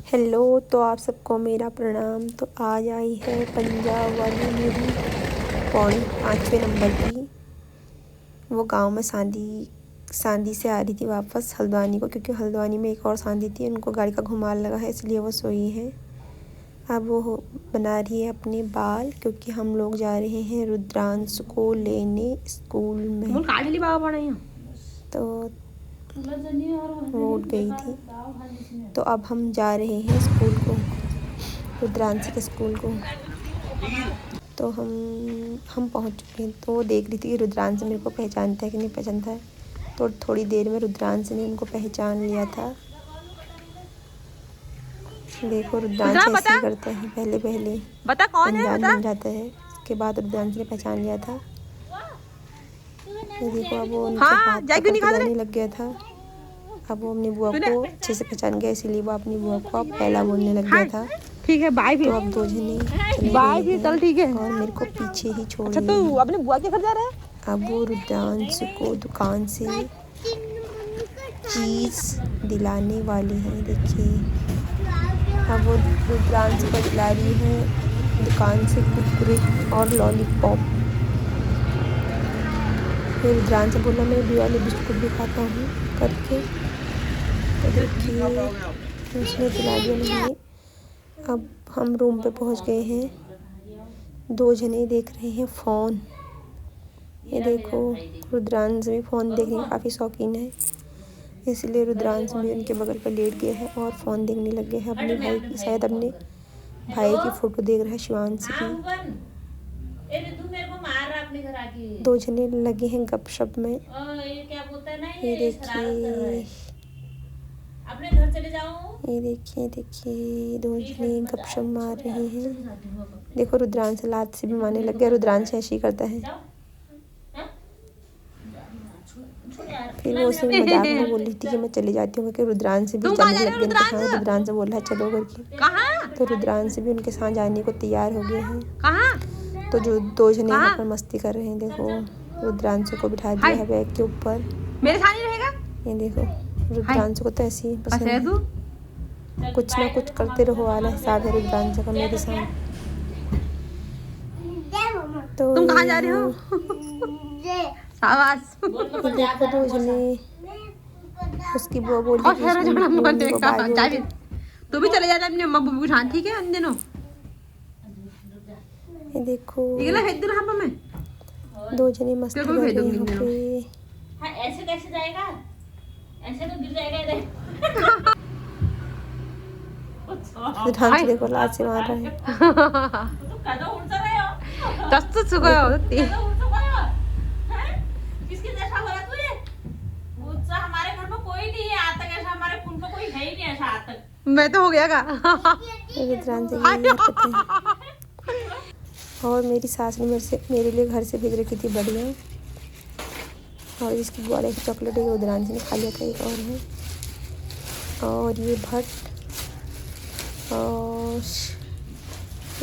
Hello, तो आप सबको मेरा प्रणाम। तो आज आई है पंजाब वाली मेरी पौड़ी 5वें नंबर की। वो गांव में सांदी से आ रही थी वापस हल्द्वानी को, क्योंकि हल्द्वानी में एक और सांदी थी, उनको गाड़ी का घुमाल लगा है, इसलिए वो सोई है। अब वो बना रही है अपने बाल, क्योंकि हम लोग जा रहे हैं रुद्रांश को लेने स्कूल में। तो वो उठ गई थी, तो अब हम जा रहे हैं स्कूल को, रुद्रांशी के स्कूल को। तो हम पहुंच चुके हैं। तो वो देख रही थी कि रुद्रांश मेरे को पहचानता है कि नहीं पहचानता है। तो थोड़ी देर में रुद्रांश ने उनको पहचान लिया था। देखो रुद्रांश ऐसे ही करता है, पहले बता कौन है, अनजान बता। बन जाता है, उसके बाद रुद्रांश ने पहचान लिया था। ये देखो अब वो उनके हाथ पकड़ के जाने लग गया था। अब वो अपनी बुआ को अच्छे से पहचान गया, इसीलिए वो अपनी बुआ को अब पहला बोलने लग गया था। ठीक है, बाय भी। तो अब दो जने चले बाय भी, गए चल ठीक है। और मेरे को पीछे ही छोड़ अच्छा, तो अपने बुआ के घर जा रहा है। अब वो रुद्रांश को दुकान से चीज़ दिलाने वाली है। देखिए अब वो रुद्रांश को दिला रही है दुकान से कुरकुरे और लॉलीपॉप। फिर रुद्रांश से बोला मैं भी वाले बिस्कुट भी खाता हूँ करके। तो देखिए उसने दिला दिया मुझे। अब हम रूम पे पहुँच गए हैं। दो जने देख रहे हैं फ़ोन। ये देखो रुद्रांश भी फ़ोन देखने का काफ़ी शौकीन है, इसलिए रुद्रांश भी उनके बगल पर लेट गया है और फ़ोन देखने लग गया है। अपने भाई की, शायद अपने भाई की फ़ोटो देख रहा है, शिवांश की। दो जने लगे हैं गपशप में। ये देखिए, अपने घर चले जाओ। ये देखिए दो जने गपशप मार रहे हैं। देखो रुद्रांश लात से भी मारने लग गया। रुद्रांश ऐसे ही करता है। फिर वो उसे मजाक में बोल रही थी कि मैं चली जाती हूँ, क्योंकि रुद्रांश भी जाने लग गया। हाँ, रुद्रांश से बोल रहा है चलो करके। तो रुद्रांश भी उनके साथ जाने को तैयार हो गए हैं। तो जो दो जने यहाँ पर मस्ती कर रहे हैं, देखो रुद्रांश को बिठा दिया है बैग के ऊपर। मेरे साथ ही रहेगा। ये देखो रुद्रांश को तो ऐसे ही पसंद है, कुछ ना कुछ करते रहो वाला हिसाब है रुद्रांश का मेरे साथ। तो तुम कहाँ जा रहे हो? शाबाश। देखो दो जने, उसकी बुआ बोल रही थी तू भी चले जाता अपनी अम्मा बुबू के साथ, ठीक है इन दिनों। ये देखो मैं दो जने मस्ती कर रहे हैं यहाँ पे। हाँ, ऐसे कैसे जाएगा? ऐसे तो गिर जाएगा इधर। रुद्रांश देखो लात से मार रहा है। तो कदम उड़ रहे हो। दस्त सुखा होती। कदम उड़ रहा है। किसके जैसा बोला तूने? मुझसे हमारे घर में कोई नहीं है आज तक ऐसा, हमारे कुल में कोई है ही नहीं ऐसा आज तक। मैं तो हो गया का। रुद्रांश और मेरी सास ने मेरे लिए घर से भेज रखी थी बढ़िया। और इसकी बुआ की चॉकलेट है, रुद्रांश ने खा लिया था। एक और है, और ये भट्ट और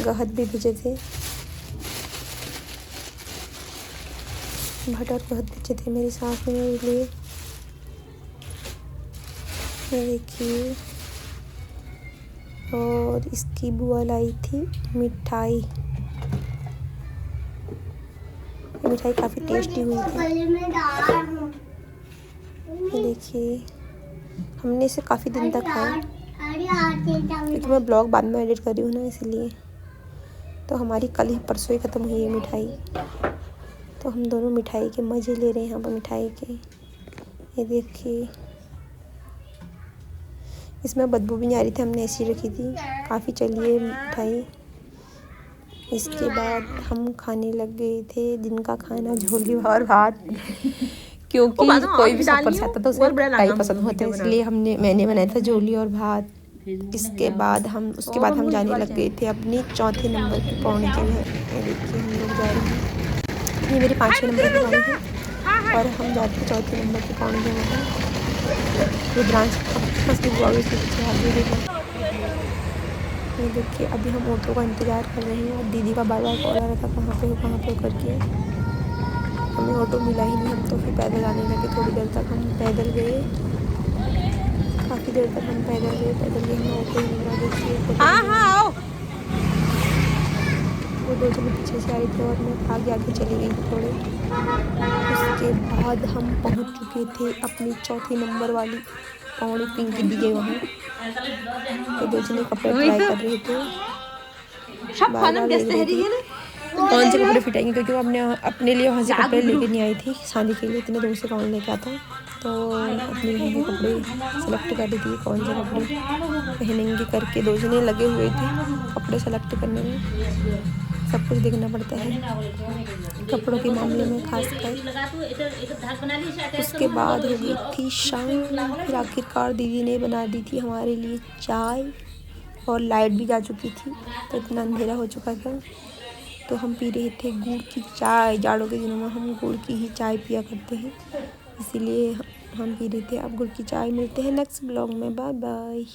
गहत भी भेजे थे। भट्ट और गहत भेजे थे मेरी सास ने मेरे लिए। ये देखिए, और इसकी बुआ लाई थी मिठाई। मिठाई काफ़ी टेस्टी हुई थी। ये देखिए हमने इसे काफ़ी दिन तक खाया, क्योंकि मैं ब्लॉग बाद में एडिट कर रही हूँ ना, इसलिए। तो हमारी कल ही परसों ही ख़त्म हुई है मिठाई। तो हम दोनों मिठाई के मज़े ले रहे हैं यहाँ पर मिठाई के। ये देखिए इसमें बदबू भी नहीं आ रही थी, हमने ऐसी रखी थी, काफ़ी चली है मिठाई। इसके बाद हम खाने लग गए थे दिन का खाना, झोली और भात, क्योंकि कोई भी सफर से आता तो उसे मिठाई पसंद होता है, इसलिए मैंने बनाया था झोली और भात। उसके बाद हम जाने लग गए थे अपनी चौथे नंबर की पौड़ी के लिए। देखिए हम लोग जा रहे हैं, ये मेरी 5वें नंबर की पौड़ी है और हम जाते हैं चौथे नंबर की पौड़ी में। रुद्रांश उसकी बुआ भी उसके पीछे आगे देखो। ये देखिए अभी हम ऑटो का इंतज़ार कर रहे हैं, और दीदी का बार बार कॉल आ रहा था कहाँ पे करके। हमें ऑटो मिला ही नहीं, हम तो फिर पैदल आने लगे। थोड़ी देर तक हम पैदल गए, काफ़ी देर तक हम पैदल गए हम ऑटो ही मिला। देखिए हाँ हाँ आओ। वो 2 जने पीछे से आई थी और मैं आगे आगे चली गई थोड़े। उसके बाद हम पहुंच चुके थे अपनी चौथे नंबर वाली पौड़ी पिंकी दी गई वहाँ। तो 2 जने कपड़े ट्राई कर रहे थे, सब बार खाना बार व्यस्त देख है रहे रही है थे ना। कौन से कपड़े फिट आएंगे, क्योंकि वो अपने लिए वहाँ से कपड़े लेके नहीं आई थी शादी के लिए, इतने दूर से कौन लेके आता। तो अपने लिए के कपड़े सेलेक्ट कर रही थी कौन से कपड़े पहनेंगे करके। 2 जने लगे हुए थे कपड़े सेलेक्ट करने में। सब कुछ देखना पड़ता है कपड़ों के मामले में खासकर। उसके बाद हो गई थी शाम। फिर आखिरकार दीदी ने बना दी थी हमारे लिए चाय और लाइट भी जा चुकी थी, तो इतना अंधेरा हो चुका था। तो हम पी रहे थे गुड़ की चाय। जाड़ों के दिनों में हम गुड़ की ही चाय पिया करते हैं, इसीलिए हम पी रहे थे अब गुड़ की चाय। मिलते हैं नेक्स्ट ब्लॉग में, बाय बाय।